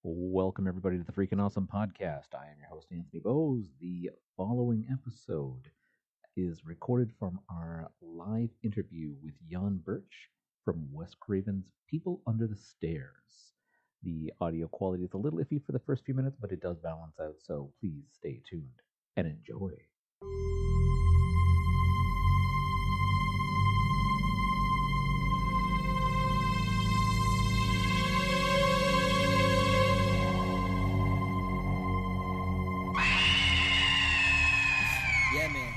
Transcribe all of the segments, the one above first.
Welcome, everybody, to the Freaking Awesome Podcast. I am your host, Anthony Bowes. The following episode is recorded from our live interview with Yan Birch from Wes Craven's People Under the Stairs. The audio quality is a little iffy for the first few minutes, but it does balance out, so please stay tuned and enjoy. Yeah, man.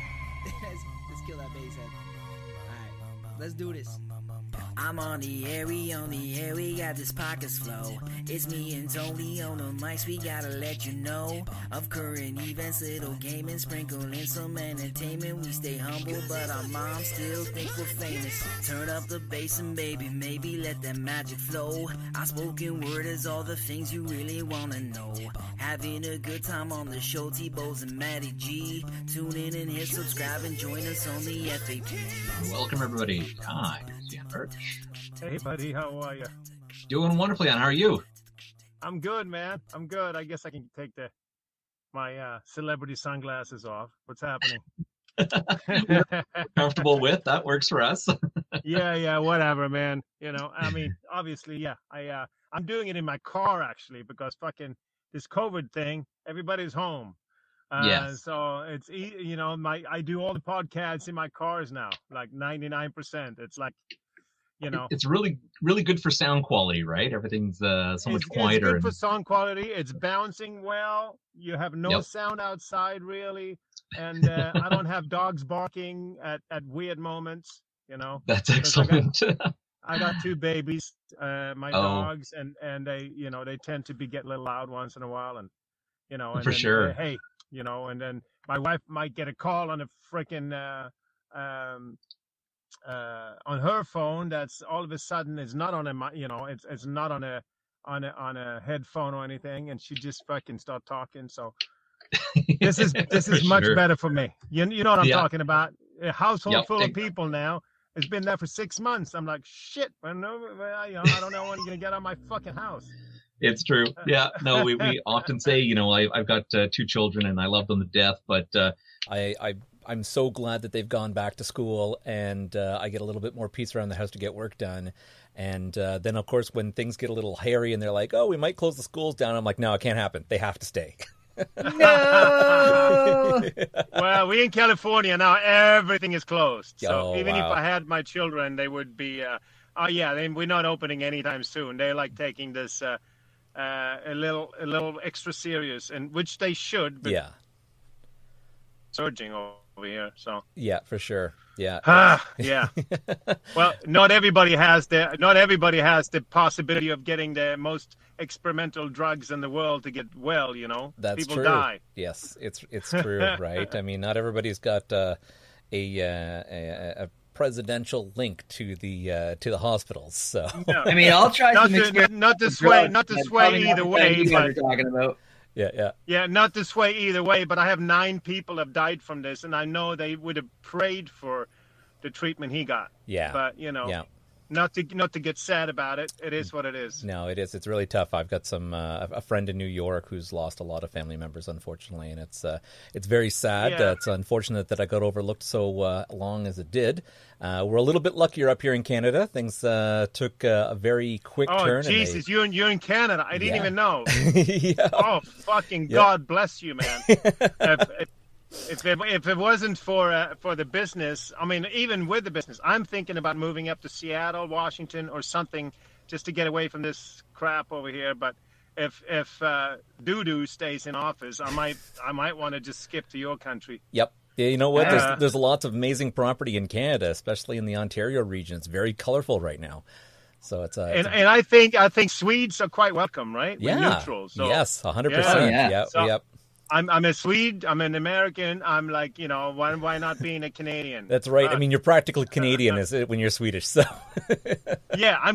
let's kill that bass head. Alright, let's do this. I'm on the air, we got this pockets flow. It's me and Tony on the mics, we gotta let you know of current events, little gaming, sprinkle in some entertainment. We stay humble, but our moms still think we're famous. Turn up the bass and baby, maybe let that magic flow. Our spoken word is all the things you really wanna know. Having a good time on the show, T-Bows and Matty G. Tune in and hit subscribe and join us on the FAP. Welcome, everybody. Hi, it's Yan Birch. Hey, buddy, how are you? Doing wonderfully, Yan. How are you? I'm good, man. I'm good. I guess I can take my celebrity sunglasses off. What's happening? Comfortable with that works for us. yeah, whatever, man. You know, I mean, obviously, yeah. I'm doing it in my car actually because fucking this COVID thing. Everybody's home. Yes. So it's I do all the podcasts in my cars now, like 99%. It's like. You know, it's really good for sound quality, right? Everything's so much quieter. It's good for sound quality. It's bouncing well. You have no sound outside really, and I don't have dogs barking at weird moments. You know, that's excellent. I got two babies, my dogs, and they tend to get a little loud once in a while, and for sure. Hey, and then my wife might get a call on a freaking on her phone that's all of a sudden is not on it's not on a headphone or anything, and she just fucking start talking. So this is much better for me. You know what I'm talking about? A household full of people now. It's been there for 6 months. I'm like, shit, I don't know when I'm gonna get out of my fucking house. It's true. Yeah. No, we often say, I've got 2 children and I love them to death, but I'm so glad that they've gone back to school, and I get a little bit more peace around the house to get work done. And then, of course, when things get a little hairy and they're like, oh, we might close the schools down, I'm like, no, it can't happen. They have to stay. No! Well, we in California now, everything is closed. So if I had my children, they would be, we're not opening anytime soon. They're like taking this a little extra serious, and which they should. But surging over here, so yeah, for sure. Yeah. Yeah. Well, not everybody has the possibility of getting the most experimental drugs in the world to get well. That's people true. Die. Yes, it's true, right? I mean, not everybody's got a presidential link to the hospitals. So no. I mean, I'll try not to sway either way. But talking about. Yeah, not to sway either way, but I have 9 people have died from this, and I know they would have prayed for the treatment he got. Yeah. But, not to get sad about it. It is what it is. No, it is. It's really tough. I've got a friend in New York who's lost a lot of family members, unfortunately, and it's very sad. Yeah. It's unfortunate that I got overlooked so long as it did. We're a little bit luckier up here in Canada. Things took a very quick turn. Oh, Jesus, you're in Canada. I didn't even know. Yeah. Oh, fucking God bless you, man. If it wasn't for the business, I mean, even with the business, I'm thinking about moving up to Seattle, Washington, or something just to get away from this crap over here. But if Doo-Doo stays in office, I might want to just skip to your country. Yep. Yeah, you know what? There's lots of amazing property in Canada, especially in the Ontario region. It's very colorful right now. So it's and I think Swedes are quite welcome, right? Yeah. We're neutral. So. Yes, 100%. Yeah. So, yep. I'm a Swede. I'm an American. I'm like, why not being a Canadian? That's right. I mean, you're practically Canadian when you're Swedish. So yeah,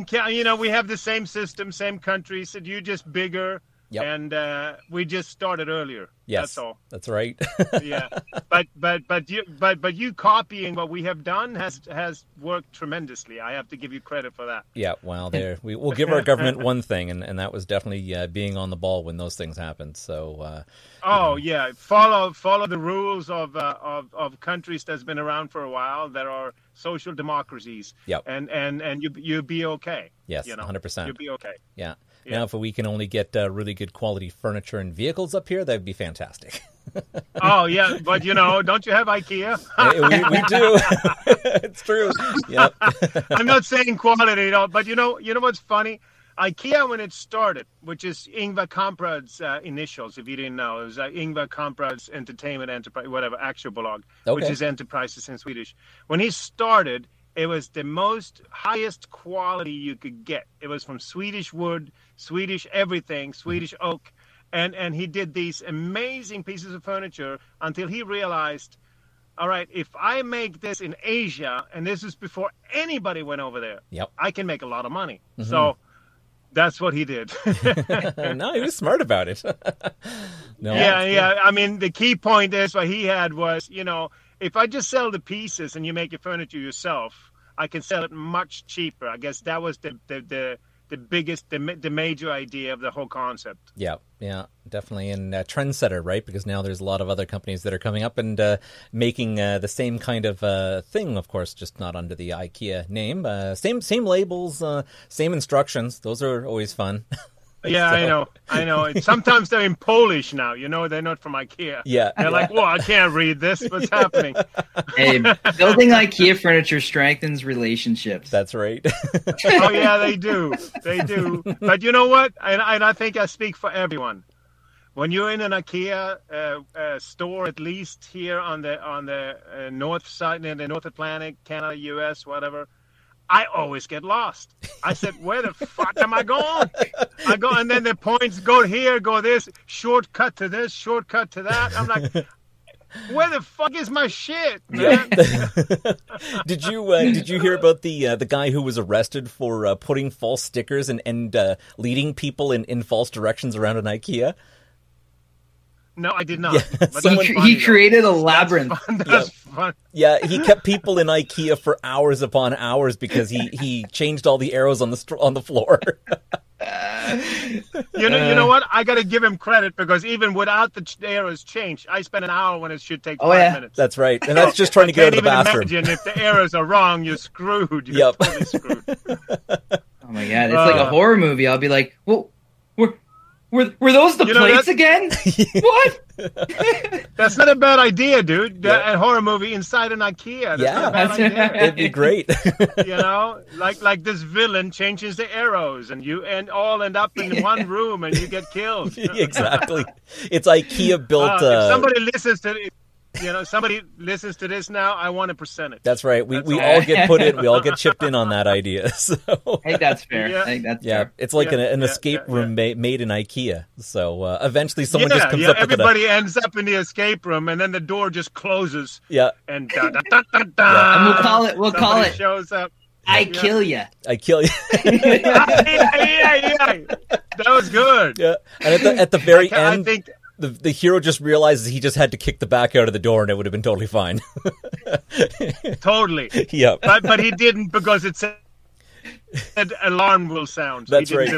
we have the same system, same countries. So you're just bigger. Yep. And we just started earlier. Yes, that's all. That's right. Yeah, but you copying what we have done has worked tremendously. I have to give you credit for that. Yeah, well, we'll give our government one thing, and that was definitely being on the ball when those things happened. So, yeah, follow the rules of countries that's been around for a while that are social democracies. Yep. And you'll be okay. Yes, you know, 100%. You'll be okay. Yeah. Yeah. Now, if we can only get really good quality furniture and vehicles up here, that'd be fantastic. Oh yeah, but don't you have IKEA? we do. It's true. Yep. I'm not saying quality, but you know what's funny? IKEA, when it started, which is Ingvar Kamprad's initials, if you didn't know, it was Ingvar Kamprad's Entertainment Enterprise, whatever, Aktiebolag, which is enterprises in Swedish. When he started, it was the most highest quality you could get. It was from Swedish wood, Swedish everything, Swedish oak. And he did these amazing pieces of furniture until he realized, all right, if I make this in Asia, and this is before anybody went over there, yep, I can make a lot of money. Mm-hmm. So that's what he did. No, he was smart about it. No, yeah. I mean, the key point is what he had was, if I just sell the pieces and you make your furniture yourself, I can sell it much cheaper. I guess that was the biggest, the major idea of the whole concept. Yeah, definitely. And trendsetter, right? Because now there's a lot of other companies that are coming up and making the same kind of thing, of course, just not under the IKEA name. Same labels, same instructions. Those are always fun. Yeah, so. I know. Sometimes they're in Polish now. They're not from IKEA. Yeah. They're like, well, I can't read this. What's happening? Hey, building IKEA furniture strengthens relationships. That's right. Oh, yeah, they do. But you know what? And I think I speak for everyone. When you're in an IKEA store, at least here on the north side, in the North Atlantic, Canada, U.S., whatever, I always get lost. I said, where the fuck am I going? I go, and then the points go here, go this, shortcut to this, shortcut to that. I'm like, where the fuck is my shit, man? Yeah. Did you hear about the guy who was arrested for putting false stickers and leading people in false directions around an IKEA? No, I did not. Yeah, but he created a labyrinth. That's fun. Yeah, he kept people in IKEA for hours upon hours because he changed all the arrows on the floor. You know what? I got to give him credit because even without the arrows changed, I spent an hour when it should take 5 minutes. That's right, and that's just trying to get out of the bathroom. Imagine if the arrows are wrong, you're screwed. You're totally screwed. Oh my god, it's like a horror movie. I'll be like, well, were those the plates again? What? That's not a bad idea, dude. A horror movie inside an IKEA. That's not a bad idea. It'd be great. Like this villain changes the arrows, and you all end up in one room, and you get killed. Exactly. It's IKEA built. If somebody listens to it. Somebody listens to this now, I want a percentage. That's right. We all get put in. We all get chipped in on that idea. So I think that's fair. Yeah. I think that's fair. It's like an escape room made in IKEA. So eventually someone just comes up with everybody ends up in the escape room, and then the door just closes. Yeah. And and we'll call it. Shows up. I kill you. I kill you. Yeah. That was good. Yeah. And at the very end, I think. The hero just realizes he just had to kick the back out of the door and it would have been totally fine. Totally. Yeah. But he didn't because it said alarm will sound. That's right.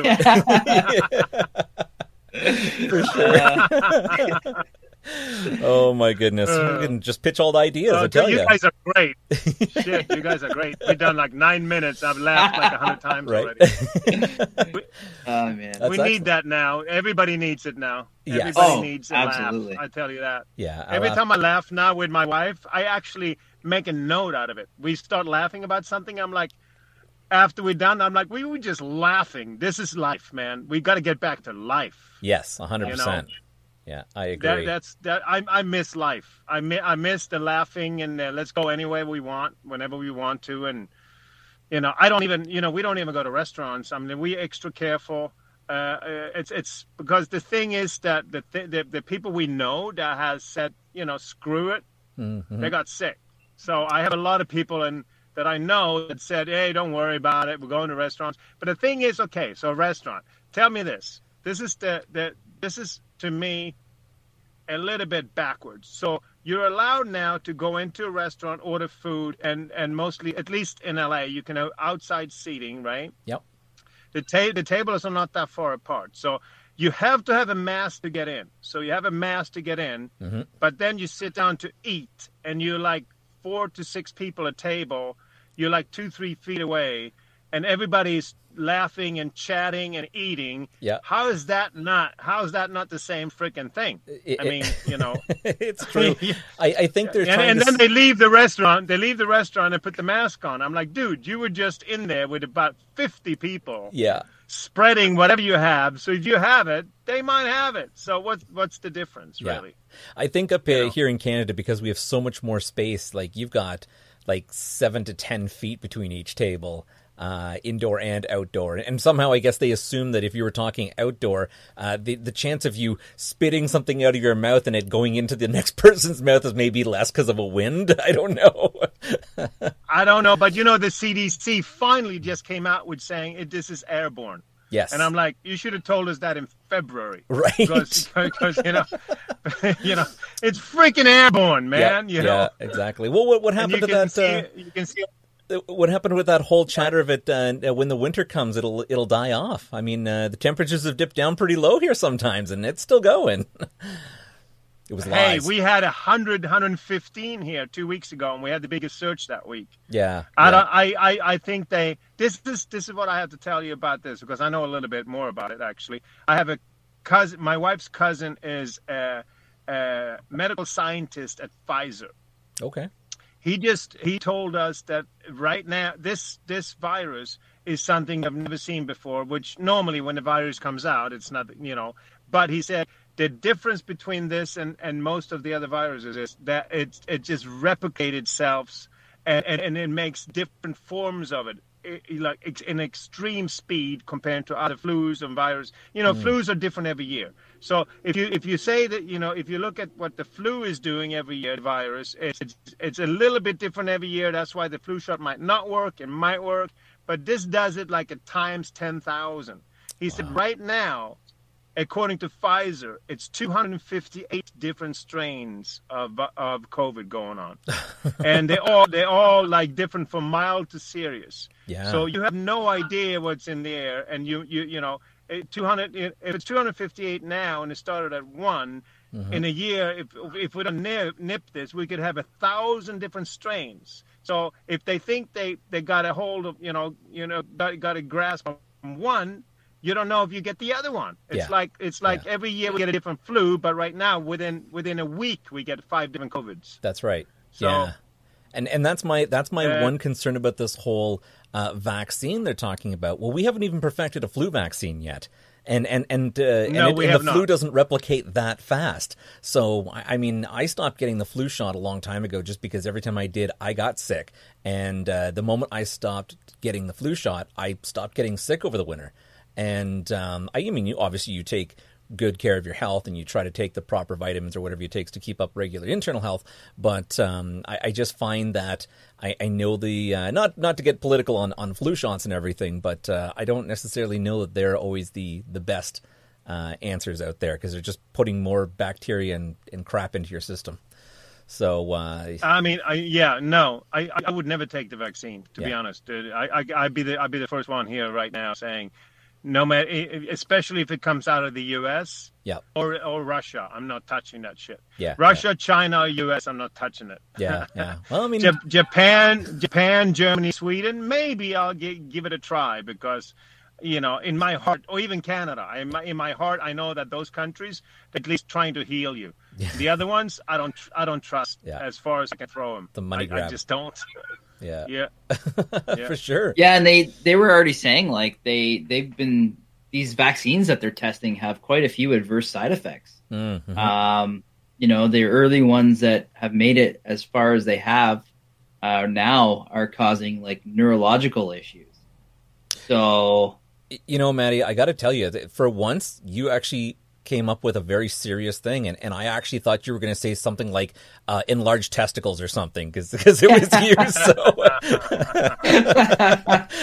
For sure. Oh my goodness. We can just pitch all the ideas, I tell you. You guys are great. Shit, you guys are great. We've done like 9 minutes. I've laughed like 100 times already. Oh man. We need that now. Everybody needs it now. Yes. Everybody needs a absolutely. laugh. I tell you that. Yeah. Every time I laugh now with my wife, I actually make a note out of it. We start laughing about something. I'm like, after we're done, I'm like, we were just laughing. This is life, man. We got to get back to life. Yes, 100%. Yeah, I agree. I miss life. I miss the laughing and let's go anywhere we want, whenever we want to. And, I don't even, we don't even go to restaurants. I mean, we're extra careful. It's because the thing is that the people we know that has said, screw it, they got sick. So I have a lot of people that I know that said, hey, don't worry about it. We're going to restaurants. But the thing is, okay, so a restaurant. Tell me this. This is the this is to me a little bit backwards. So you're allowed now to go into a restaurant, order food, and mostly, at least in LA, you can have outside seating, right? Yep. The tables are not that far apart. So you have to have a mask to get in. So you have a mask to get in, but then you sit down to eat, and you're like 4 to 6 people a table. You're like 2-3 feet away, and everybody's laughing and chatting and eating. Yeah. How is that not the same freaking thing? I mean, you know. It's true. I think they're trying and to... then they leave the restaurant. They leave the restaurant and put the mask on. I'm like, dude, you were just in there with about 50 people. Yeah. Spreading whatever you have. So if you have it, they might have it. So what's the difference, really? I think up here in Canada, because we have so much more space, like you've got like 7 to 10 feet between each table. Indoor and outdoor, and somehow I guess they assume that if you were talking outdoor, the chance of you spitting something out of your mouth and it going into the next person's mouth is maybe less because of a wind. I don't know. I don't know, but you know, the CDC finally just came out with saying this is airborne. Yes, and I'm like, you should have told us that in February, right? Because you know, it's freaking airborne, man. Yeah, you know? Exactly. Well, what happened to that? You can see. What happened with that whole chatter of it? When the winter comes, it'll die off. I mean, the temperatures have dipped down pretty low here sometimes, and it's still going. It was lies. Hey, we had 115 here 2 weeks ago, and we had the biggest surge that week. Yeah. I think this is what I have to tell you about this, because I know a little bit more about it, actually. I have a cousin. My wife's cousin is a medical scientist at Pfizer. Okay. He told us that right now this virus is something I've never seen before, which normally when the virus comes out, it's not, but he said the difference between this and most of the other viruses is that it just replicates itself and it makes different forms of it. Like in extreme speed compared to other flus and viruses. Flus are different every year. So if you say that, if you look at what the flu is doing every year, the virus, it's a little bit different every year. That's why the flu shot might not work. It might work, but this does it like a times 10,000. He said right now, according to Pfizer, it's 258 different strains of COVID going on, and they all like different from mild to serious. Yeah. So you have no idea what's in the air, and you know, 200. If it's 258 now, and it started at 1 in a year, if we don't nip this, we could have 1,000 different strains. So if they think they got a hold of got a grasp on one, you don't know if you get the other one. It's like every year we get a different flu, but right now within a week we get 5 different COVIDs. That's right. So, yeah. And that's my one concern about this whole vaccine they're talking about. Well, we haven't even perfected a flu vaccine yet. The flu doesn't replicate that fast. So, I mean, I stopped getting the flu shot a long time ago just because every time I did, I got sick. And the moment I stopped getting the flu shot, I stopped getting sick over the winter. And you take good care of your health and you try to take the proper vitamins or whatever it takes to keep up regular internal health. But I just find that I know the not to get political on flu shots and everything, but I don't necessarily know that they're always the best answers out there because they're just putting more bacteria and crap into your system. So I would never take the vaccine, to be honest. I'd be the first one here right now saying, no matter, especially if it comes out of the U.S. or Russia, I'm not touching that shit. Russia, China, or U.S., I'm not touching it. Yeah. Well, I mean, Japan, Germany, Sweden, maybe I'll give it a try because, in my heart, or even Canada, in my heart, I know that those countries are at least trying to heal you. The other ones, I don't trust as far as I can throw them. The money grab. I just don't. Yeah. For sure. Yeah, and they were already saying like these vaccines that they're testing have quite a few adverse side effects. Mm-hmm. The early ones that have made it as far as they have now are causing like neurological issues. So, Maddie, I got to tell you that for once you actually came up with a very serious thing, and I actually thought you were going to say something like enlarged testicles or something, because it was you. So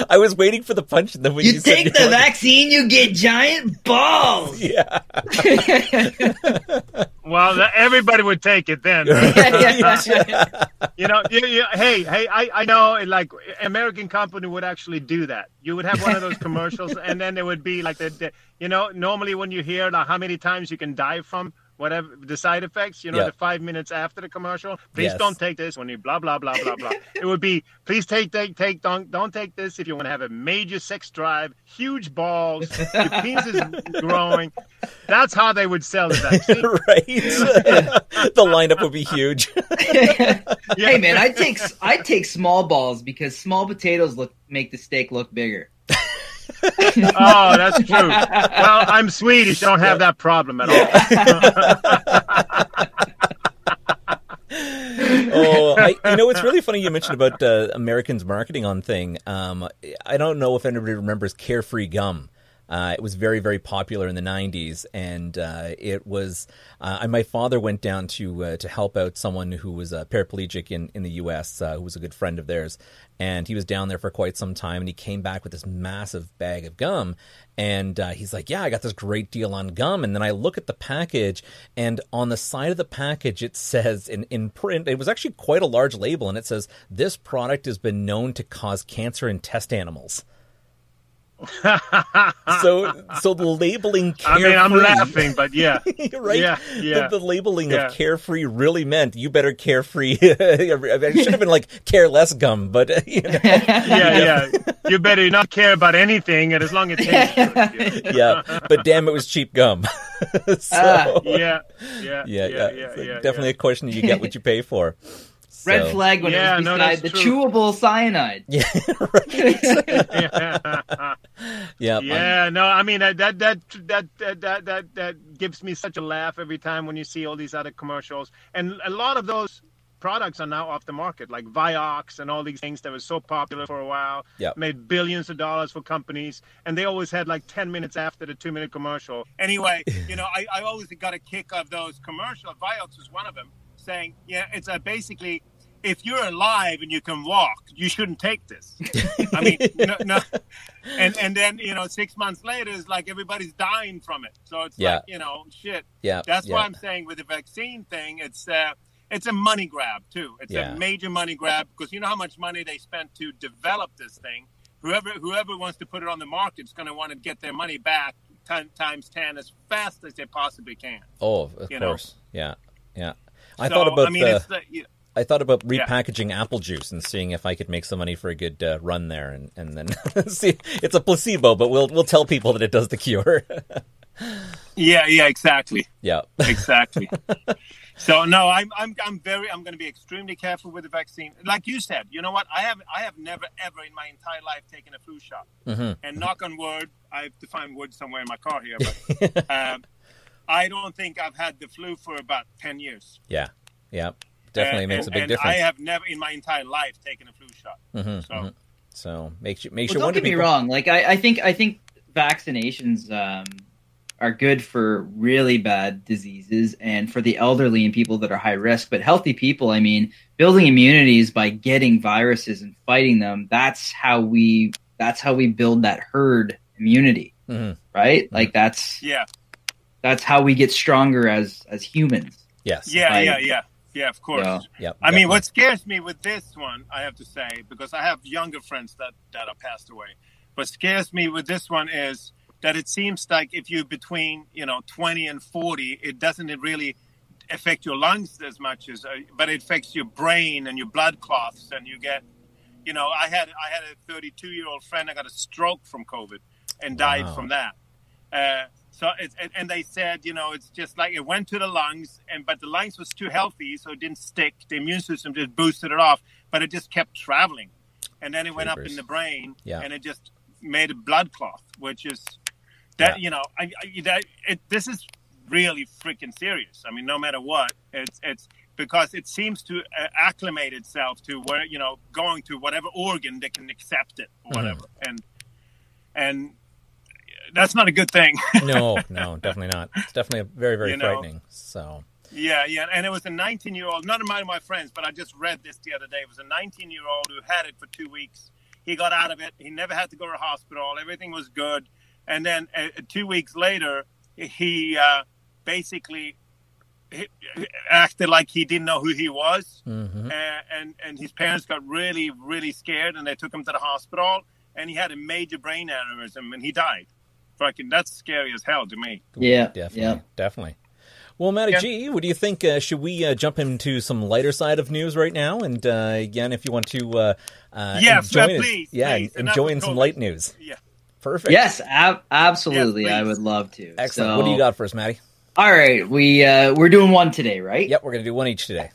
I was waiting for the punch, and then when you take the vaccine, you get giant balls. Yeah. Well, everybody would take it then. You know, hey, I know, like, American company would actually do that. You would have one of those commercials, and then there would be like you know, normally when you hear like how many times you can die from whatever the side effects, you know, the 5 minutes after the commercial, please don't take this when you blah blah blah blah blah. It would be, please don't take this if you want to have a major sex drive, huge balls, your penis is growing. That's how they would sell the vaccine. Right. The lineup would be huge. Hey man, I take small balls because small potatoes make the steak look bigger. Oh, that's true. Well, I'm Swedish. I don't have that problem at all. You know, it's really funny you mentioned about Americans marketing on thing. I don't know if anybody remembers Carefree gum. It was very, very popular in the 90s, and it was. My father went down to help out someone who was paraplegic in the U.S., who was a good friend of theirs, and he was down there for quite some time, and he came back with this massive bag of gum, and he's like, "Yeah, I got this great deal on gum," and then I look at the package, and on the side of the package it says in print, it was actually quite a large label, and it says, "This product has been known to cause cancer in test animals." So the labeling carefree, I mean, I'm laughing, but yeah. Right? Yeah. The labeling of carefree really meant you better carefree. It should have been like care less gum, but you know. Yeah. You better not care about anything, and as long as it tastes good. Yeah, but damn, it was cheap gum. So, yeah. Definitely a question you get what you pay for. Red flag when it was beside the chewable cyanide. Yeah, right. Yeah, no, I mean that gives me such a laugh every time when you see all these other commercials, and a lot of those products are now off the market, like Vioxx and all these things that were so popular for a while, made billions of dollars for companies, and they always had like 10 minutes after the 2-minute commercial. Anyway, you know, I always got a kick of those commercials. Vioxx was one of them, saying, it's basically, if you're alive and you can walk, you shouldn't take this. I mean, no. And then, you know, 6 months later, it's like everybody's dying from it. So it's like, you know, shit. Yeah. That's why I'm saying with the vaccine thing, it's a money grab, too. It's a major money grab, because you know how much money they spent to develop this thing. Whoever wants to put it on the market is going to want to get their money back 10 times 10 as fast as they possibly can. Oh, of course. Yeah. I thought about I thought about repackaging apple juice and seeing if I could make some money for a good run there, and then see. It's a placebo, but we'll tell people that it does the cure. Yeah, exactly. Yeah, exactly. So no, I'm going to be extremely careful with the vaccine. Like you said, you know what? I have never ever in my entire life taken a flu shot. Mm-hmm. And knock on wood, I have to find wood somewhere in my car here, but I don't think I've had the flu for about 10 years. Yeah. Definitely makes a big difference. I have never in my entire life taken a flu shot. Mm-hmm, so makes you don't get me wrong. Like I think vaccinations are good for really bad diseases and for the elderly and people that are high risk. But healthy people, I mean, building immunities by getting viruses and fighting them. That's how we build that herd immunity, right? Mm-hmm. Like that's how we get stronger as humans. Yes. Yeah, of course. Yeah, I mean, what scares me with this one, I have to say, because I have younger friends that are passed away. What scares me with this one is that it seems like if you're between, 20 and 40, it doesn't really affect your lungs as much as, but it affects your brain and your blood clots, and you get, I had a 32-year-old friend that got a stroke from COVID and died from that. So and they said, it's just like it went to the lungs, but the lungs was too healthy, so it didn't stick. The immune system just boosted it off, but it just kept traveling, and then it went up in the brain, and it just made a blood clot, which is that this is really freaking serious. I mean, no matter what, it's because it seems to acclimate itself to where going to whatever organ that can accept it, or whatever, and. that's not a good thing. No, definitely not. It's definitely very, very frightening. So. Yeah, and it was a 19-year-old, not of my friends, but I just read this the other day. It was a 19-year-old who had it for 2 weeks. He got out of it. He never had to go to hospital. Everything was good. And then 2 weeks later, he basically acted like he didn't know who he was. Mm-hmm. And his parents got really, really scared, and they took him to the hospital. And he had a major brain aneurysm, and he died. Fucking, that's scary as hell to me. Yeah, definitely. Well, Matty G, what do you think? Should we jump into some lighter side of news right now? And again, if you want to please. Enjoying some light news. Yeah. Perfect. Yes, absolutely. Yes, I would love to. Excellent. So, what do you got for us, Matty? All right, we're doing one today, right? Yep, we're going to do one each today.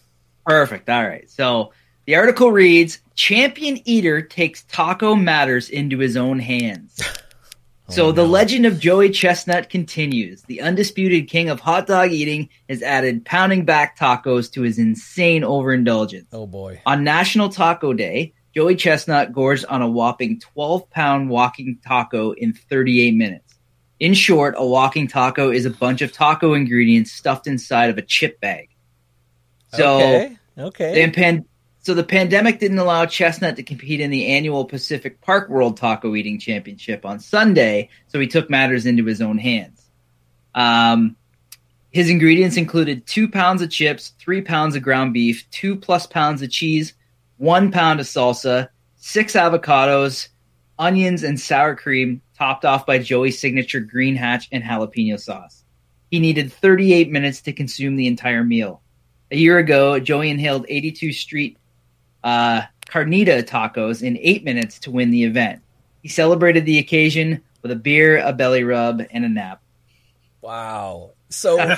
Perfect. All right. So the article reads, Champion Eater takes taco matters into his own hands. The legend of Joey Chestnut continues. The undisputed king of hot dog eating has added pounding back tacos to his insane overindulgence. Oh, boy. On National Taco Day, Joey Chestnut gorged on a whopping 12-pound walking taco in 38 minutes. In short, a walking taco is a bunch of taco ingredients stuffed inside of a chip bag. Okay. The pandemic didn't allow Chestnut to compete in the annual Pacific Park World Taco Eating Championship on Sunday, so he took matters into his own hands. His ingredients included 2 pounds of chips, 3 pounds of ground beef, 2+ pounds of cheese, 1 pound of salsa, 6 avocados, onions, and sour cream, topped off by Joey's signature green hatch and jalapeno sauce. He needed 38 minutes to consume the entire meal. A year ago, Joey inhaled 82 street carnita tacos in 8 minutes to win the event. He celebrated the occasion with a beer, a belly rub, and a nap. Wow. So,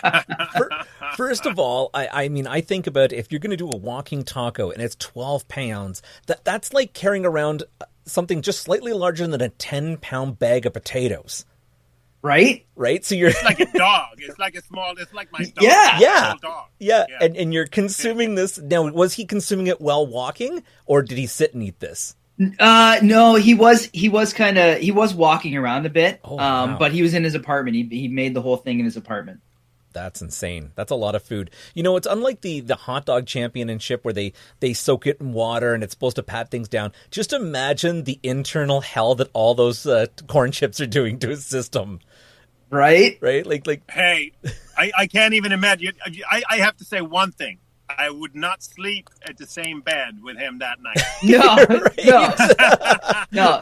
first of all, I think about if you're going to do a walking taco and it's 12 pounds, that's like carrying around something just slightly larger than a 10-pound bag of potatoes. Right? So you're it's like a dog. It's like my dog. Yeah. Dog. Yeah. And you're consuming this. Now, was he consuming it while walking, or did he sit and eat this? No, he was walking around a bit. Oh, wow. But he was in his apartment. He made the whole thing in his apartment. That's insane. That's a lot of food. You know, it's unlike the hot dog championship where they soak it in water and it's supposed to pat things down. Just imagine the internal hell that all those corn chips are doing to his system. Right? Like. Hey, I can't even imagine. I have to say one thing. I would not sleep at the same bed with him that night. No.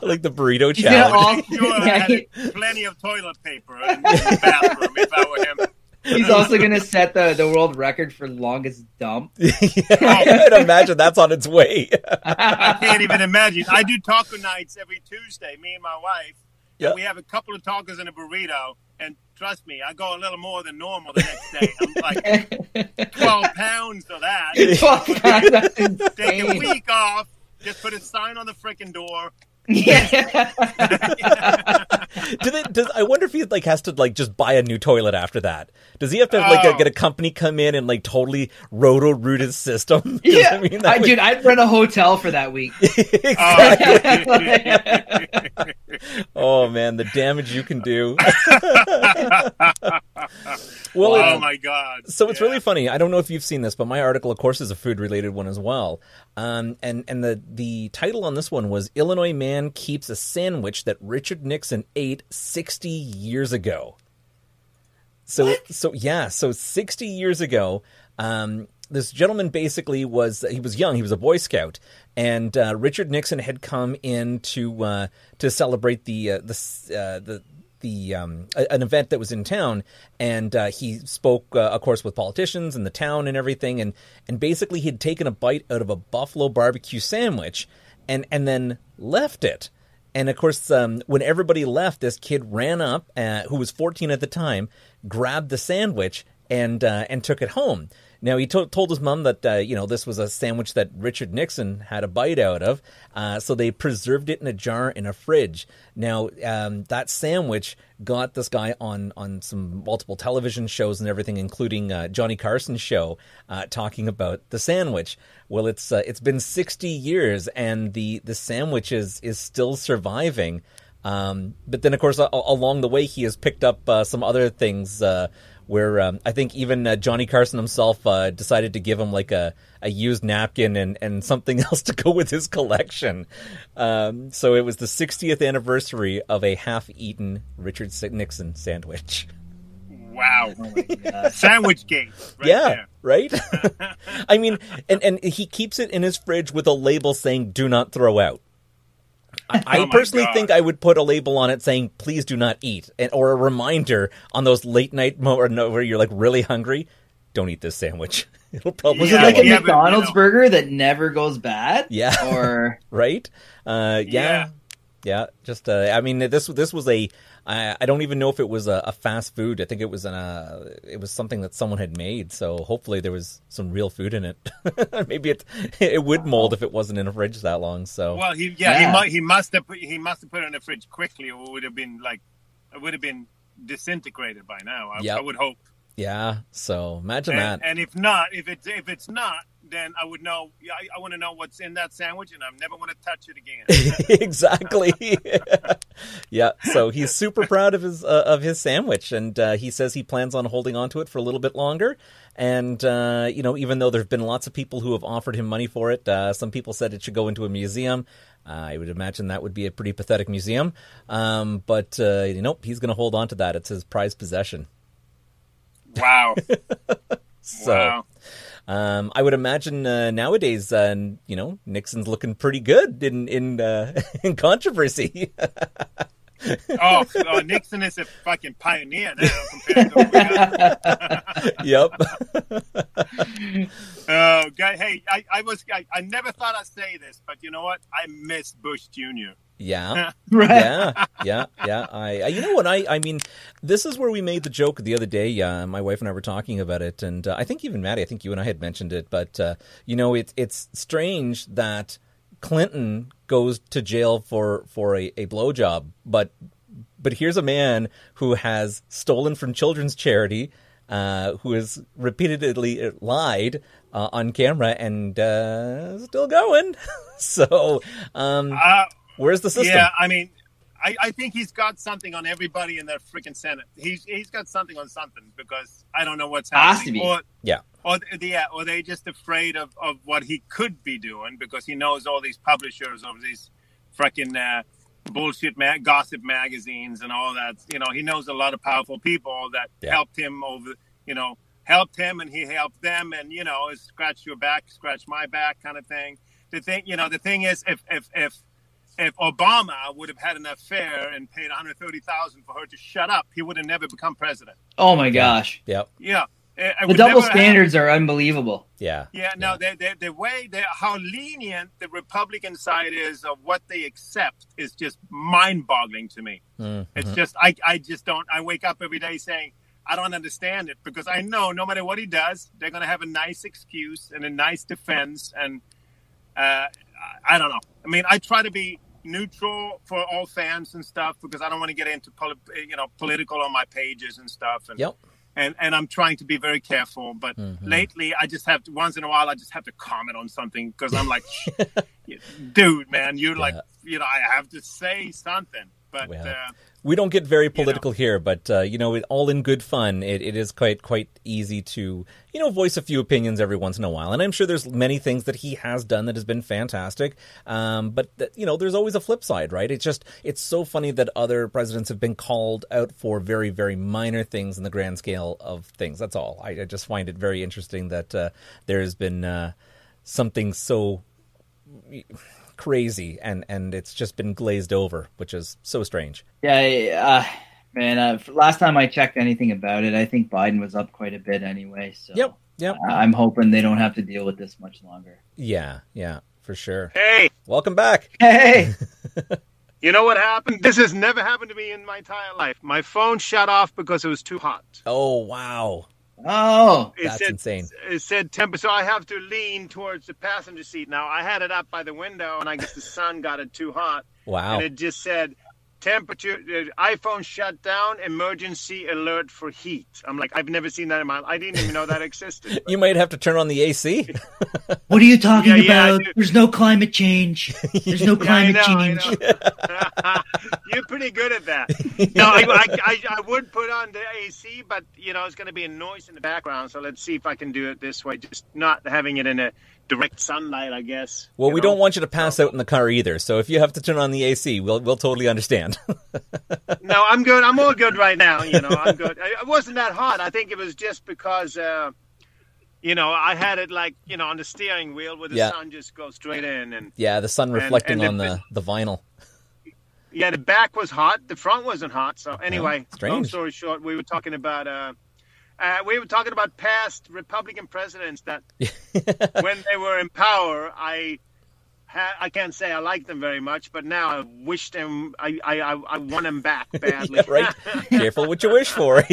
Like the burrito challenge. I had plenty of toilet paper in the bathroom if I were him. He's also going to set the world record for longest dump. I would imagine that's on its way. I can't even imagine. I do taco nights every Tuesday, me and my wife. Yep. We have a couple of tacos and a burrito. And trust me, I go a little more than normal the next day. I'm like 12 pounds of that. 12 pounds, that's insane. Take a week off. Just put a sign on the frickin' door. Yeah. I wonder if he has to just buy a new toilet after that. Does he have to get a company come in and roto root his system? Yeah, dude, I'd rent a hotel for that week. Exactly. Oh man, the damage you can do. Well, oh my God! So it's really funny. I don't know if you've seen this, but my article, of course, is a food-related one as well. And the title on this one was "Illinois Man Keeps a Sandwich That Richard Nixon Ate 60 Years Ago." So 60 years ago, this gentleman basically was young. He was a Boy Scout, and Richard Nixon had come in to celebrate an event that was in town, and he spoke, of course, with politicians in the town and everything, and basically he'd taken a bite out of a buffalo barbecue sandwich, and then left it. And of course, when everybody left, this kid ran up, who was 14 at the time, grabbed the sandwich and took it home. Now, he told his mom that, this was a sandwich that Richard Nixon had a bite out of, so they preserved it in a jar in a fridge. Now, that sandwich got this guy on some multiple television shows and everything, including Johnny Carson's show, talking about the sandwich. Well, it's been 60 years, and the sandwich is still surviving. But then, of course, along the way, he has picked up some other things where I think even Johnny Carson himself decided to give him like a used napkin and something else to go with his collection. So it was the 60th anniversary of a half-eaten Richard Nixon sandwich. Wow. Oh my God. Sandwich gate. Right Yeah, there. right? I mean, and he keeps it in his fridge with a label saying, "Do not throw out." I Oh my personally God. think I would put a label on it saying, "Please do not eat," or a reminder on those late night where you're like really hungry, don't eat this sandwich. It'll probably Was Yeah, it like a yeah, but, McDonald's burger that never goes bad? Yeah. Or right? Yeah. Just I mean, this was a. I don't even know if it was a fast food. I think it was something that someone had made. So hopefully there was some real food in it. Maybe it would mold if it wasn't in a fridge that long. So Well, he must have put it in the fridge quickly, or it would have been disintegrated by now. Yep. I would hope. yeah. So imagine that. And if not, if it's not, then I would know. Yeah, I want to know what's in that sandwich, and I never want to touch it again. Exactly. Yeah. So he's super proud of his sandwich, and he says he plans on holding on to it for a little bit longer. And even though there have been lots of people who have offered him money for it, some people said it should go into a museum. I would imagine that would be a pretty pathetic museum. But he's going to hold on to that. It's his prized possession. Wow. So. Wow. I would imagine nowadays, Nixon's looking pretty good in controversy. Oh, Nixon is a fucking pioneer now compared to Yep. Oh, God, hey, I never thought I'd say this, but you know what? I miss Bush Jr. Yeah. right. Yeah. You know what? I mean, this is where we made the joke the other day. My wife and I were talking about it, and I think even Maddie, I think you and I had mentioned it. But it's strange that Clinton goes to jail for a blowjob, but here's a man who has stolen from children's charity, who has repeatedly lied on camera, and still going. So. Where's the system? Yeah, I mean, I think he's got something on everybody in that freaking Senate. He's got something on something, because I don't know what's Has happening. to be. Or they're just afraid of what he could be doing, because he knows all these publishers of these freaking bullshit gossip magazines and all that. He knows a lot of powerful people that helped him and he helped them, and scratch your back, scratch my back kind of thing. The thing is, if Obama would have had an affair and paid $130,000 for her to shut up, he would have never become president. Oh my gosh. Yep. Yeah. The double standards are unbelievable. Yeah. Yeah. No, the way how lenient the Republican side is of what they accept is just mind-boggling to me. Mm-hmm. It's just I just don't. I wake up every day saying I don't understand it, because I know no matter what he does, they're going to have a nice excuse and a nice defense, and I don't know. I mean, I try to be neutral for all fans and stuff, because I don't want to get into political on my pages and stuff. And, Yep. And I'm trying to be very careful, but lately I just have to, once in a while, I just have to comment on something, because I'm like, dude, man, I have to say something. But we don't get very political here, but all in good fun. It is quite easy to voice a few opinions every once in a while, and I'm sure there's many things that he has done that has been fantastic. But there's always a flip side, right? It's so funny that other presidents have been called out for very, very minor things in the grand scale of things. That's all. I just find it very interesting that there has been something so crazy and it's just been glazed over, which is so strange. Yeah, man. Last time I checked anything about it, I think Biden was up quite a bit anyway. So Yep. I'm hoping they don't have to deal with this much longer. Yeah, for sure. hey, Welcome back. Hey, you know what happened? This has never happened to me in my entire life. My phone shut off because it was too hot. Oh, wow. oh, That's insane. It said temperature, so I have to lean towards the passenger seat. Now, I had it up by the window, and I guess the sun got it too hot. Wow. And it just said, temperature, iPhone shut down, emergency alert for heat. I'm like, I've never seen that in my life. I didn't even know that existed. You might have to turn on the AC. what are you talking Yeah, about? dude. There's no climate change. There's no climate change. I know. You're pretty good at that. No, I would put on the AC, but it's going to be a noise in the background. So let's see if I can do it this way, just not having it in a direct sunlight, I guess. Well, we don't want you to pass out in the car either. So if you have to turn on the AC, we'll totally understand. No, I'm good. I'm all good right now. I'm good. It wasn't that hot. I think it was just because. I had it on the steering wheel where the sun just goes straight in. And the sun reflecting on the vinyl. Yeah, the back was hot. The front wasn't hot. So anyway, long strange. story short, we were talking about past Republican presidents that when they were in power, I can't say I liked them very much, but now I wish them, I want them back badly. Yeah, right. Careful what you wish for.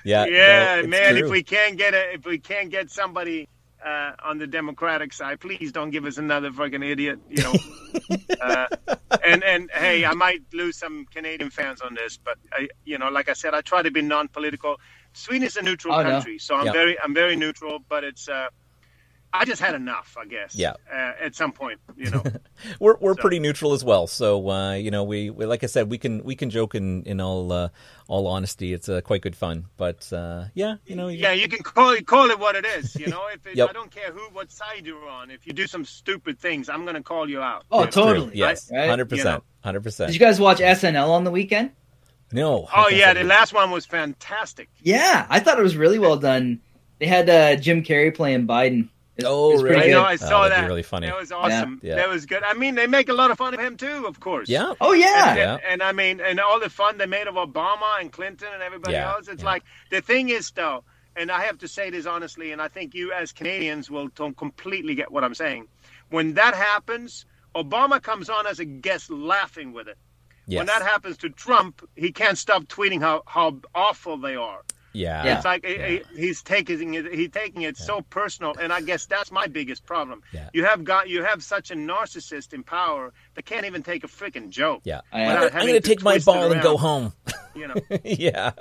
Yeah, no, man. true. If we can't get somebody on the Democratic side, please don't give us another fucking idiot. And hey, I might lose some Canadian fans on this, but like I said, I try to be non-political. Sweden is a neutral country, so I'm very neutral. But it's I just had enough, I guess. Yeah. At some point, we're pretty neutral as well. So we like I said, we can joke in all honesty. It's quite good fun. But you can call it what it is. If I don't care what side you're on. If you do some stupid things, I'm going to call you out. Oh, totally. Yes, right? 100%. 100%. Did you guys watch SNL on the weekend? No. Oh yeah, the last one was fantastic. Yeah, I thought it was really well done. They had Jim Carrey playing Biden. It's really I good. know, I saw that. Really funny. That was awesome. Yeah. That was good. I mean, they make a lot of fun of him too, of course. Yeah. Oh yeah. And I mean, and all the fun they made of Obama and Clinton and everybody else. It's like the thing is though, and I have to say this honestly, and I think you as Canadians will don't completely get what I'm saying. When that happens, Obama comes on as a guest laughing with it. Yes. When that happens to Trump, he can't stop tweeting how awful they are. Yeah. It's like he's taking it so personal, and I guess that's my biggest problem. Yeah. You have such a narcissist in power that can't even take a freaking joke. Yeah. I'm going to take my ball and go home. Yeah.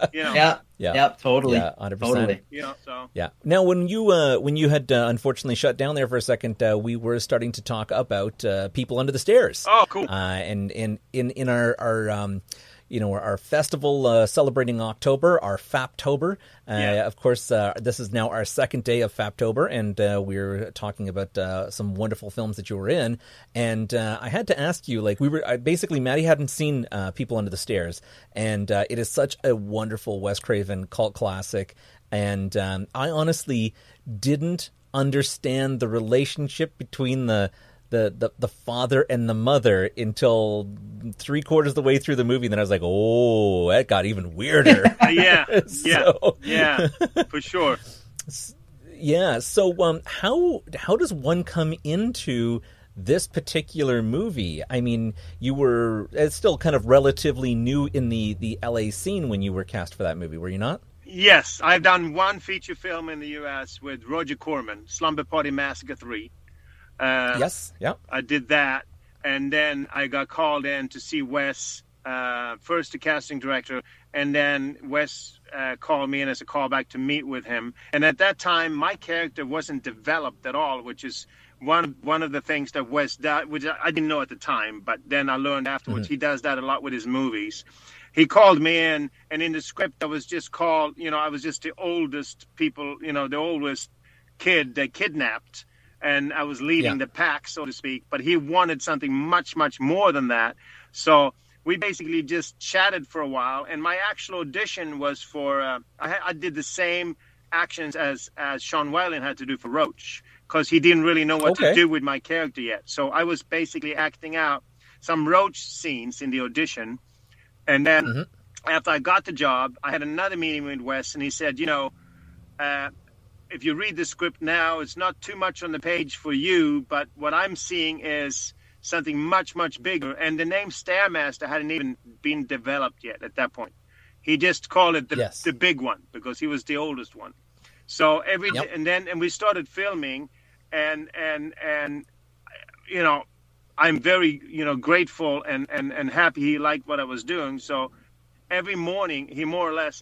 Totally. Yeah, 100%. Totally. So. Yeah. Now, when you had unfortunately shut down there for a second, we were starting to talk about People Under the Stairs. Oh, cool. And in our festival celebrating October, our Faptober. Of course, this is now our second day of Faptober, and we're talking about some wonderful films that you were in. And I had to ask you, basically, Maddie hadn't seen People Under the Stairs, and it is such a wonderful Wes Craven cult classic. And I honestly didn't understand the relationship between the father and the mother until 3/4 of the way through the movie. And then I was like, oh, that got even weirder. Yeah, for sure. Yeah. So how does one come into this particular movie? I mean, you were still kind of relatively new in the LA scene when you were cast for that movie, were you not? Yes, I've done one feature film in the U.S. with Roger Corman, Slumber Party Massacre 3. Yes, yeah. I did that, and then I got called in to see Wes, first the casting director, and then Wes called me in as a callback to meet with him. And at that time, my character wasn't developed at all, which is one of the things that Wes does, which I didn't know at the time, but then I learned afterwards. He does that a lot with his movies. He called me in, and in the script, I was just called, I was just the oldest people, the oldest kid they kidnapped. And I was leading the pack, so to speak. But he wanted something much, much more than that. So we basically just chatted for a while. And my actual audition was for I did the same actions as Sean Whalen had to do for Roach, because he didn't really know what to do with my character yet. So I was basically acting out some Roach scenes in the audition. And then after I got the job, I had another meeting with Wes, and he said, if you read the script now, it's not too much on the page for you, but what I'm seeing is something much, much bigger. And the name Stairmaster hadn't even been developed yet at that point. He just called it the big one because he was the oldest one. So and we started filming, and I'm very grateful and happy he liked what I was doing. So every morning he more or less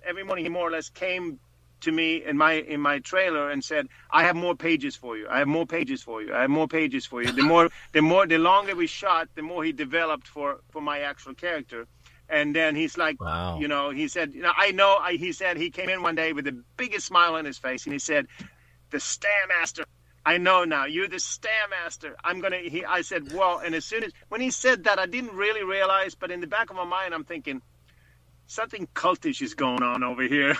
came to me in my trailer and said, "I have more pages for you. I have more pages for you. I have more pages for you." The longer we shot, the more he developed for my actual character. And then he's like, wow. He said, he said he came in one day with the biggest smile on his face, and he said, "The Stairmaster. I know now. You're the Stairmaster. I said, well, and when he said that, I didn't really realize, but in the back of my mind, I'm thinking, something cultish is going on over here,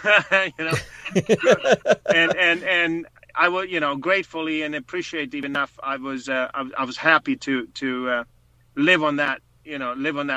and I will, gratefully and appreciative enough. I was happy to live on that,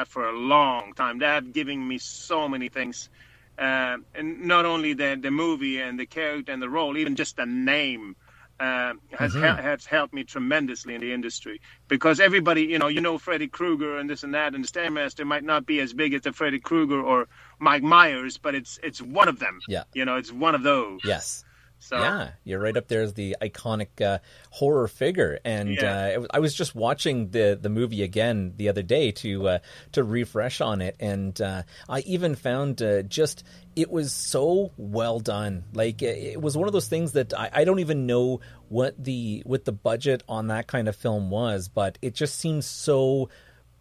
for a long time. That giving me so many things, and not only the movie and the character and the role, even just the name. Has helped me tremendously in the industry, because everybody, Freddy Krueger and this and that, and the Stairmaster might not be as big as the Freddy Krueger or Mike Myers, but it's one of them. Yeah, it's one of those. Yes. So, yeah, you're right up there as the iconic horror figure, and I was just watching the movie again the other day to refresh on it, and I even found it was so well done. Like, it was one of those things that I don't even know what the budget on that kind of film was, but it just seems so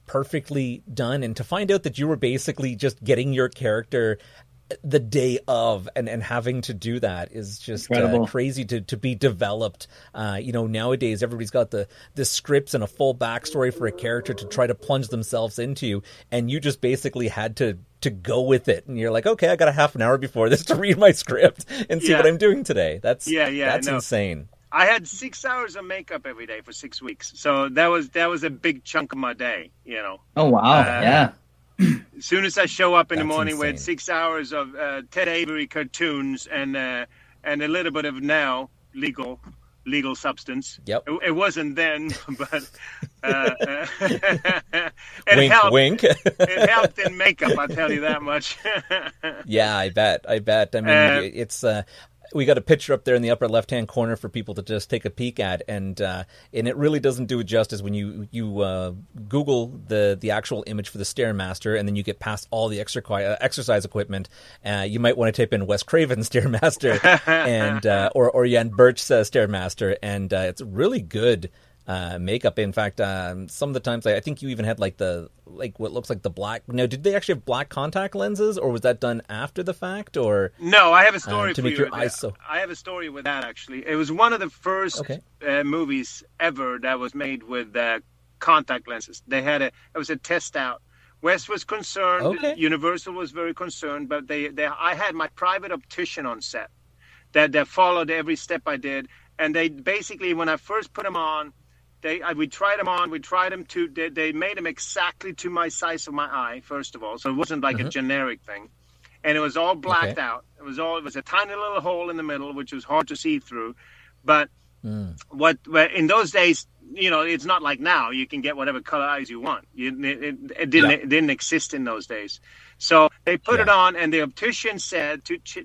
perfectly done. And to find out that you were basically just getting your character the day of and having to do that is just crazy to be developed. Nowadays everybody's got the scripts and a full backstory for a character to try to plunge themselves into, and you just basically had to go with it, and you're like, okay, I got a half an hour before this to read my script and see what I'm doing today. That's insane. I had 6 hours of makeup every day for 6 weeks, so that was a big chunk of my day. Oh wow, yeah. As soon as I show up in the morning insane. with 6 hours of Ted Avery cartoons and a little bit of now legal substance. Yep. It wasn't then, but wink, helped. Wink. It helped in makeup, I'll tell you that much. Yeah, I bet. I mean, it's we got a picture up there in the upper left-hand corner for people to just take a peek at, and it really doesn't do it justice when you Google the actual image for the Stairmaster, and then you get past all the exercise equipment. You might want to type in Wes Craven Stairmaster and or Yan Birch Stairmaster, and it's really good makeup. In fact, some of the times I think you even had what looks like the black. Now, did they actually have black contact lenses, or was that done after the fact? Or no, I have a story to for make you. Your eyes so... I have a story with that, actually. It was one of the first movies ever that was made with contact lenses. It was a test out. Wes was concerned. Okay. Universal was very concerned, but I had my private optician on set that followed every step I did, and they basically, when I first put them on, we tried them on. We tried them they made them exactly to my size of my eye, first of all. So it wasn't like a generic thing. And it was all blacked out. It was a tiny little hole in the middle, which was hard to see through. But what in those days, it's not like now. You can get whatever color eyes you want. It didn't exist in those days. So they put it on, and the optician said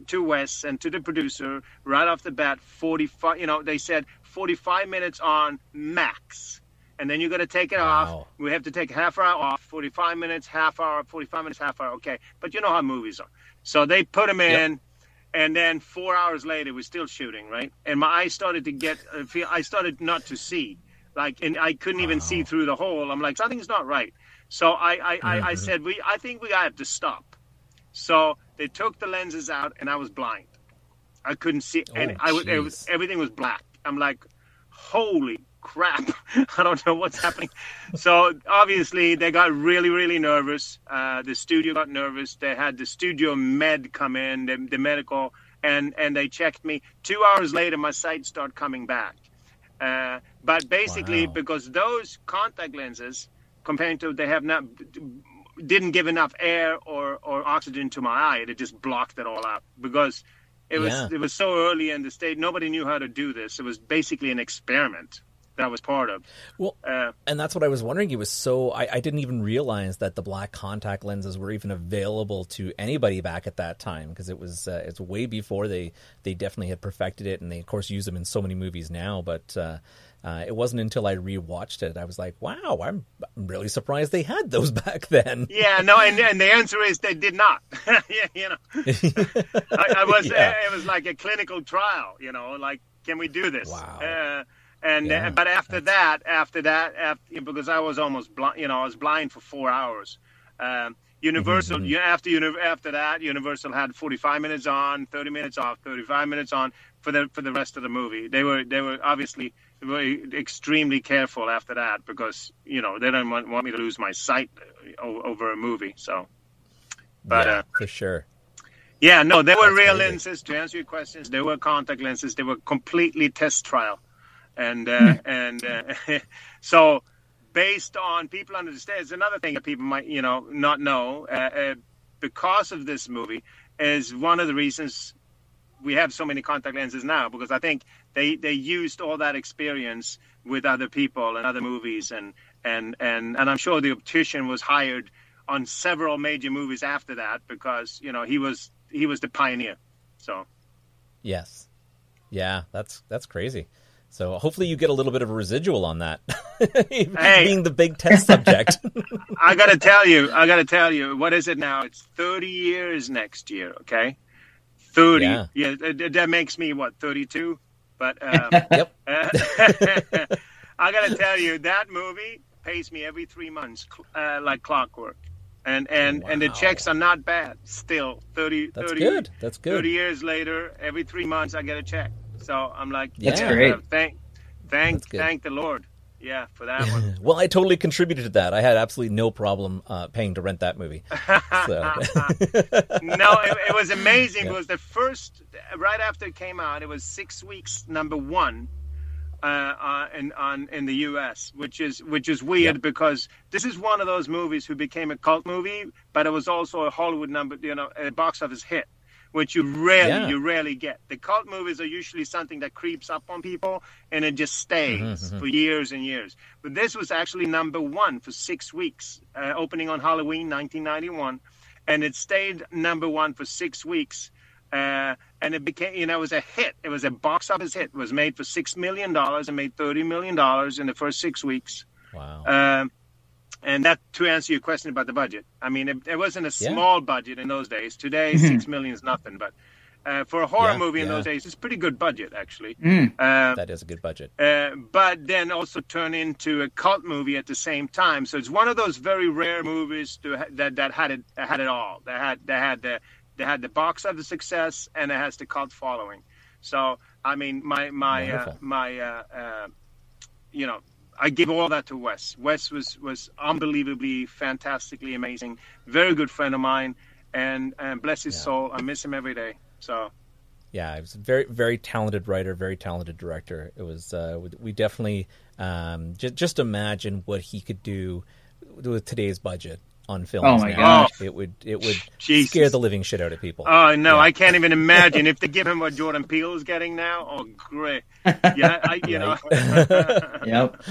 to Wes and to the producer right off the bat, 45. They said 45 minutes on max, and then you got to take it off. We have to take half hour off. 45 minutes, half hour. 45 minutes, half hour. Okay, but you know how movies are. So they put them in. And then 4 hours later, we're still shooting, right? And my eyes started to I started not to see. And I couldn't even see through the hole. I'm like, something's not right. So I said, I think we have to stop. So they took the lenses out, and I was blind. I couldn't see, and everything was black. I'm like, holy crap. I don't know what's happening. So obviously they got really, really nervous. The studio got nervous. They had the studio med come in, the medical, and they checked me. 2 hours later, my sight started coming back. But basically, because those contact lenses, compared to didn't give enough air or oxygen to my eye. It just blocked it all out because it was so early in the stage. Nobody knew how to do this. It was basically an experiment. that I was part of. Well, and that's what I was wondering. It was so I didn't even realize that the black contact lenses were even available to anybody back at that time, because it's way before they definitely had perfected it, and they of course use them in so many movies now. But it wasn't until I rewatched it I was like, wow, I'm really surprised they had those back then. Yeah, no, and the answer is they did not. You know, it was like a clinical trial. You know, like, can we do this? Wow. But after that, because I was almost blind, you know, I was blind for 4 hours. Universal, after that, Universal had 45 minutes on, 30 minutes off, 35 minutes on for the rest of the movie. They were obviously very extremely careful after that, because, you know, they don't want me to lose my sight over a movie. So, but for sure. Yeah, no, they were That's real crazy. lenses. To answer your questions, they were contact lenses. They were completely test trial. And so, based on people understand, it's another thing that people might, you know, not know, because of this movie, is one of the reasons we have so many contact lenses now, because I think they used all that experience with other people and other movies, and I'm sure the optician was hired on several major movies after that, because, you know, he was the pioneer. So Yes. Yeah, that's crazy. So hopefully you get a little bit of a residual on that, being the big test subject. I gotta tell you, what is it now? It's 30 years next year. Okay, 30. Yeah, that makes me what, 32? But Yep. I gotta tell you, that movie pays me every 3 months, like clockwork. And the checks are not bad. Still, 30. That's good. That's good. 30 years later, every 3 months I get a check. So I'm like, That's great. Thank the Lord, yeah, for that one. Well, I totally contributed to that. I had absolutely no problem paying to rent that movie. So. No, it was amazing. It was the first, right after it came out, it was 6 weeks #1 in the U.S., which is weird, because this is one of those movies who became a cult movie, but it was also a Hollywood a box office hit, which you rarely get. The cult movies are usually something that creeps up on people and it just stays for years and years. But this was actually #1 for 6 weeks, opening on Halloween 1991, and it stayed #1 for 6 weeks. And it became, you know, it was a hit. It was a box office hit. It was made for $6 million and made $30 million in the first 6 weeks. Wow. And that, to answer your question about the budget, I mean, it wasn't a small budget in those days. Today, $6 million is nothing. But for a horror movie in those days, it's a pretty good budget, actually. That is a good budget. But then also turn into a cult movie at the same time. So it's one of those very rare movies that had it all. They had the box office success, and it has the cult following. So, I mean, you know, I give all that to Wes. Wes was unbelievably, fantastically amazing. Very good friend of mine, and bless his soul. I miss him every day. So, yeah, he was a very, very talented writer, very talented director. It was we definitely just imagine what he could do with today's budget on films. Oh my now. gosh. It would Jesus. scare the living shit out of people. Oh no, I can't even imagine if they give him what Jordan Peele is getting now. Oh great, yeah, you know. Yep.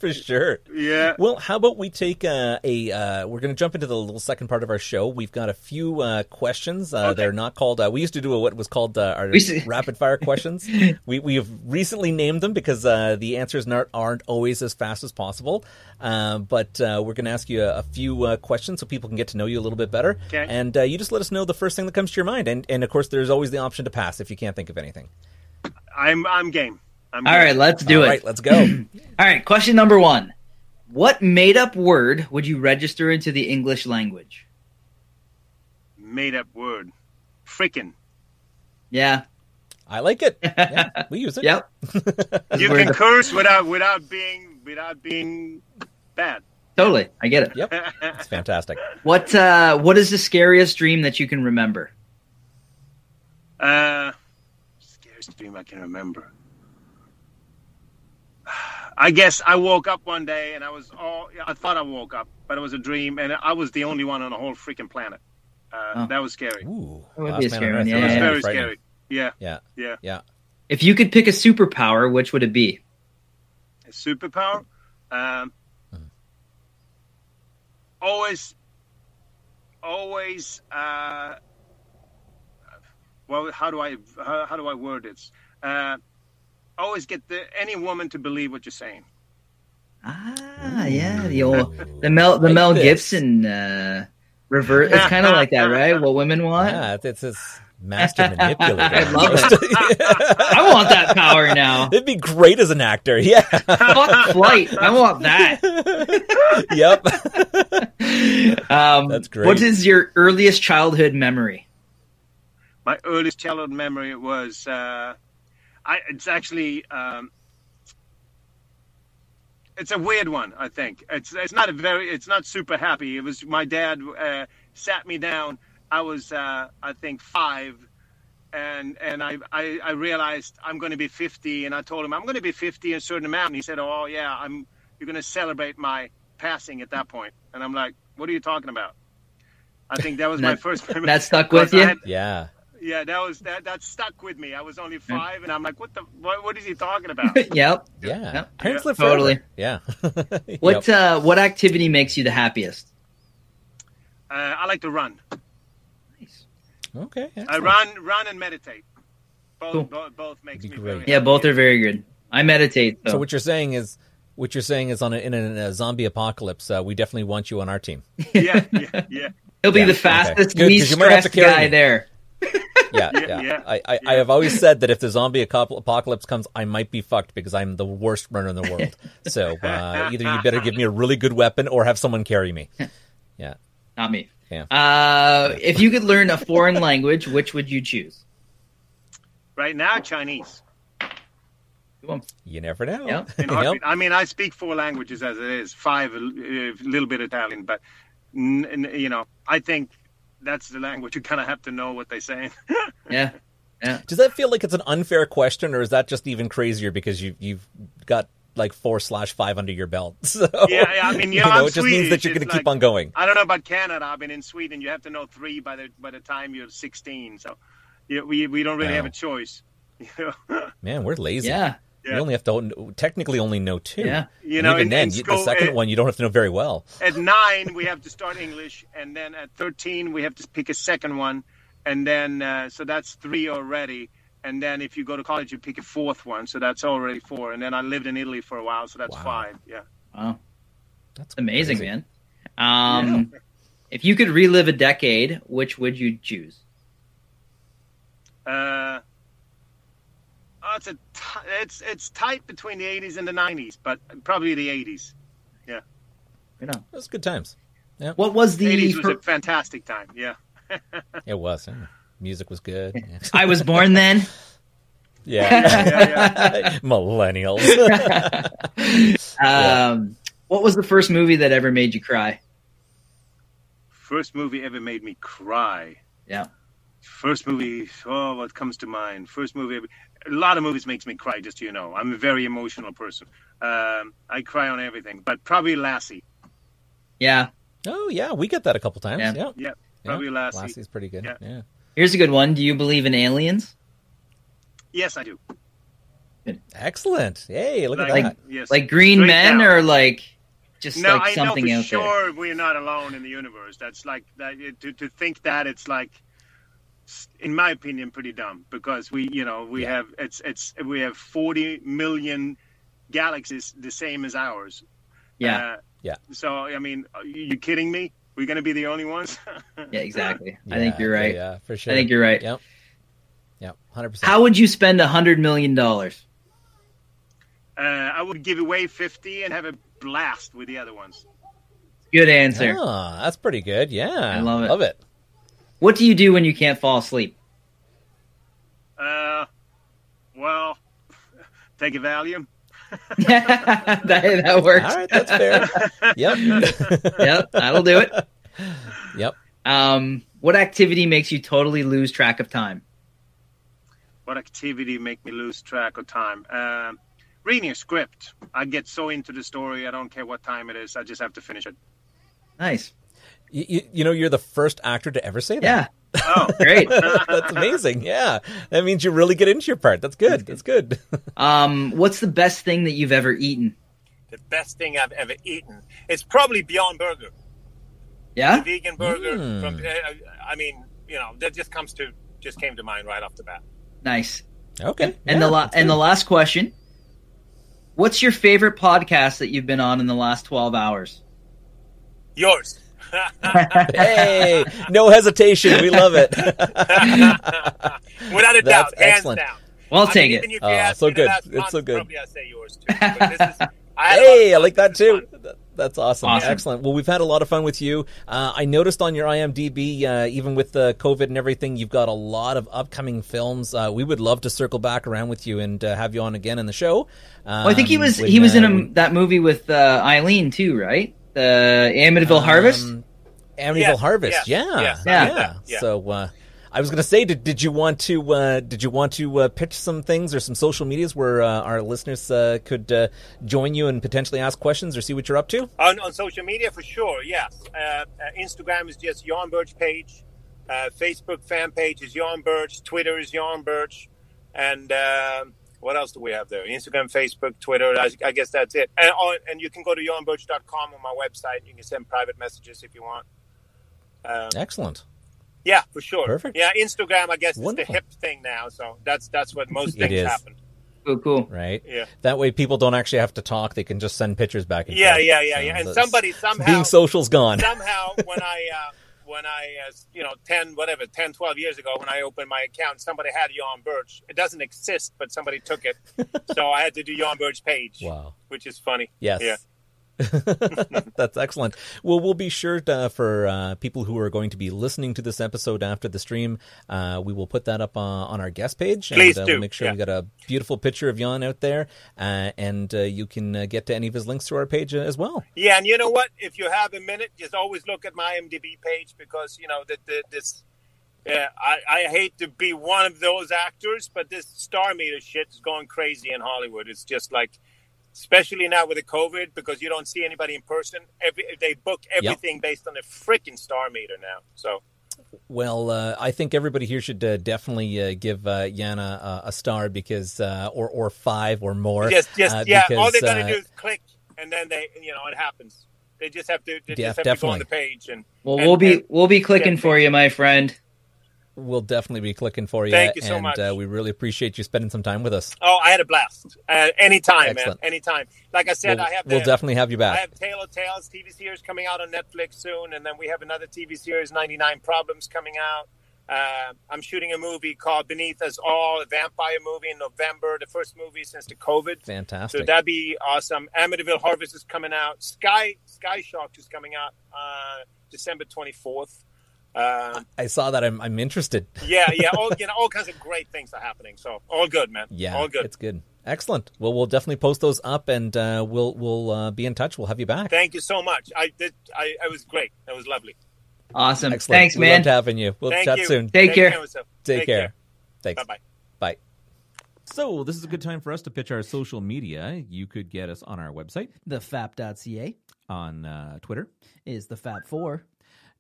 For sure. Yeah. Well, how about we take we're going to jump into the little second part of our show. We've got a few questions. They're not called. We used to do what was called our rapid fire questions. We have recently named them because the answers aren't always as fast as possible. But we're going to ask you a few questions so people can get to know you a little bit better. Okay. And you just let us know the first thing that comes to your mind. And of course, there's always the option to pass if you can't think of anything. I'm game. All right, let's do it. All right, let's go. All right, question #1. What made-up word would you register into the English language? Made up word. Frickin'. Yeah. I like it. Yeah, we use it. Yep. You can curse without being bad. Totally. I get it. Yep. It's fantastic. What is the scariest dream that you can remember? Scariest dream I can remember. I guess I woke up one day and I thought I woke up, but it was a dream, and I was the only one on the whole freaking planet. That was scary. Ooh. That would be a Last Man scary on one, Earth. yeah. It was Yeah, very frightening. scary. Yeah. Yeah. Yeah. Yeah. If you could pick a superpower, which would it be? superpower. Always. Well, how do I word it? Always get any woman to believe what you're saying. Yeah, the Mel Gibson reverse. It's kind of like that, right? What women want. Yeah, it's master manipulator. I love it. I want that power now. It'd be great as an actor. Yeah. Fuck flight. I want that. Yep. That's great. What is your earliest childhood memory? My earliest childhood memory was it's actually it's a weird one. I think it's not super happy. It was my dad sat me down. I was I think 5, and I realized I'm going to be 50, and I told him I'm going to be 50 in a certain amount, and he said, "Oh yeah, you're going to celebrate my passing at that point." And I'm like, "What are you talking about?" I think that was my first memory. That stuck with you? Yeah, that stuck with me. I was only 5, and I'm like, what is he talking about? Yep. Yeah. Parents live totally. forever. Yeah. What activity makes you the happiest? I like to run. Nice. Okay. I run and meditate. Both makes me great. very happy. Yeah, both are very good. I meditate. So what you're saying is in a zombie apocalypse, we definitely want you on our team. Yeah. He'll be the fastest, okay. least stressed guy there. Yeah. I have always said that if the zombie apocalypse comes, I might be fucked because I'm the worst runner in the world. So either you better give me a really good weapon or have someone carry me. Yeah. Not me. Yeah. If you could learn a foreign language, which would you choose? Right now, Chinese. You never know. Yep. I mean, I speak 4 languages as it is, 5 a little bit Italian, but I think that's the language. You kind of have to know what they're saying. Yeah. Does that feel like it's an unfair question, or is that just even crazier because you've got like 4/5 under your belt? So, yeah. I mean, it just Swedish. means that you're going to keep on going. I don't know about Canada. I've been in Sweden. You have to know 3 by the time you're 16. So we don't really have a choice. Man, we're lazy. Yeah. You only have to technically only know 2. Yeah. Even then, the second one you don't have to know very well. At 9, we have to start English, and then at 13, we have to pick a second one, and then so that's 3 already. And then if you go to college, you pick a 4th one, so that's already 4. And then I lived in Italy for a while, so that's 5. Yeah. Wow, that's amazing, man. If you could relive a decade, which would you choose? It's tight between the 80s and the 90s, but probably the 80s. Yeah. Those good times. Yeah. What was the 80s was a fantastic time. Yeah. It was. Yeah. Music was good. Yeah. I was born then. Yeah. Millennials. What was the first movie that ever made you cry? First movie ever made me cry. Yeah. First movie, what comes to mind? First movie, a lot of movies makes me cry, just so you know. I'm a very emotional person. I cry on everything, but probably Lassie. Yeah. Oh, yeah, we get that a couple times. Yeah, probably Lassie. Lassie's pretty good. Yeah. Here's a good one. Do you believe in aliens? Yes, I do. Excellent. Hey, look at that. Yes. Like green Straight men down. or like just no, like something I know out for there? sure we're not alone in the universe. That's like that. To think that it's like, in my opinion, pretty dumb because we have we have 40 million galaxies the same as ours. Yeah. So I mean, are you kidding me? We're going to be the only ones? Yeah, exactly. I think you're right. Yeah, for sure. I think you're right. Yep. 100%. How would you spend $100 million? I would give away 50 and have a blast with the other ones. Good answer. Oh, that's pretty good. Yeah. I love it. Love it. What do you do when you can't fall asleep? Well, take a Valium. that works. All right, that's fair. Yep. Yep, that'll do it. Yep. What activity makes you totally lose track of time? What activity make me lose track of time? Reading a script. I get so into the story, I don't care what time it is. I just have to finish it. Nice. You know, you're the first actor to ever say that. Yeah. Oh, great. That's amazing. Yeah. That means you really get into your part. That's good. That's good. What's the best thing that you've ever eaten? the best thing I've ever eaten. It's probably Beyond Burger. Yeah. The vegan burger. From, I mean, that just came to mind right off the bat. Nice. Okay. And the last question: what's your favorite podcast that you've been on in the last 12 hours? Yours. Hey, no hesitation. We love it. Without a doubt, hands excellent. down. Well, I'll take it. Even if you asked so me the good. last It's month, so good. Probably I say yours too. But this is, Hey, I like that This is too. fun. That's awesome. Excellent. Well, we've had a lot of fun with you. I noticed on your IMDb, even with the COVID and everything, you've got a lot of upcoming films. We would love to circle back around with you and have you on again in the show. Well, I think he was in that movie with Eileen too, right? The Amityville Harvest. Amityville Harvest. Yes. Yeah. Yeah. So I was going to say, did you want to pitch some things or some social medias where our listeners could join you and potentially ask questions or see what you're up to? On social media, for sure, yes. Instagram is just Yan Birch page. Facebook fan page is Yan Birch. Twitter is Yan Birch. And what else do we have there? Instagram, Facebook, Twitter. I guess that's it. And you can go to yanbirch.com on my website. You can send private messages if you want. Excellent. Yeah, for sure. Perfect. Yeah, Instagram, I guess, Wonderful. is the hip thing now. So that's what most things is. happen. Cool. Right. Yeah. That way, people don't actually have to talk; they can just send pictures back and Yeah. forth. And somebody somehow being social's gone. Somehow, when I 10, 12 years ago, when I opened my account, somebody had Yan Birch. It doesn't exist, but somebody took it. So I had to do Yan Birch page. Wow. Which is funny. Yes. Yeah. That's excellent. Well, we'll be sure to, for people who are going to be listening to this episode after the stream, we will put that up on our guest page. Please and do. We'll make sure we got a beautiful picture of Yan out there, and you can get to any of his links through our page as well. Yeah, and you know what? If you have a minute, just always look at my IMDb page because, I hate to be one of those actors, but this star meter shit is going crazy in Hollywood. It's just like, especially now with the COVID, because you don't see anybody in person. They book everything based on a freaking star meter now. So, well, I think everybody here should definitely give Yan a star because, or 5 or more. Because, all they're gonna do is click, and then it happens. They just have to. They just have to go on the page, and we'll be clicking for you, my friend. We'll definitely be clicking for you. Thank you so much. We really appreciate you spending some time with us. Oh, I had a blast. Anytime, Excellent. man. Anytime. Like I said, we'll definitely have you back. I have Tale of Tales TV series coming out on Netflix soon, and then we have another TV series, 99 Problems, coming out. I'm shooting a movie called Beneath Us All, a vampire movie in November, the first movie since the COVID. Fantastic. So that'd be awesome. Amityville Harvest is coming out. Sky Shock is coming out December 24th. I saw that. I'm interested. Yeah. All kinds of great things are happening. So all good, man. Yeah, all good. It's good. Excellent. Well, we'll definitely post those up, and we'll be in touch. We'll have you back. Thank you so much. It was great. It was lovely. Awesome. Excellent. Thanks, we man. loved having you. We'll Thank chat you. soon. Take care. Take care. Thanks. Bye-bye. Bye. So this is a good time for us to pitch our social media. You could get us on our website, Thefap.ca on Twitter. is the Fap4,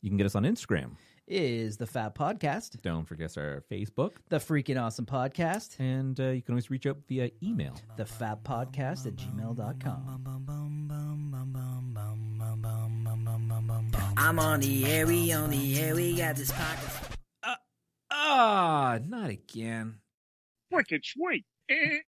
You can get us on Instagram. is the Fap Podcast, Don't forget our Facebook. the Freaking Awesome Podcast, And you can always reach out via email. the fappodcast@gmail.com. I'm on the air, we got this podcast. Not again. Wicked sweet.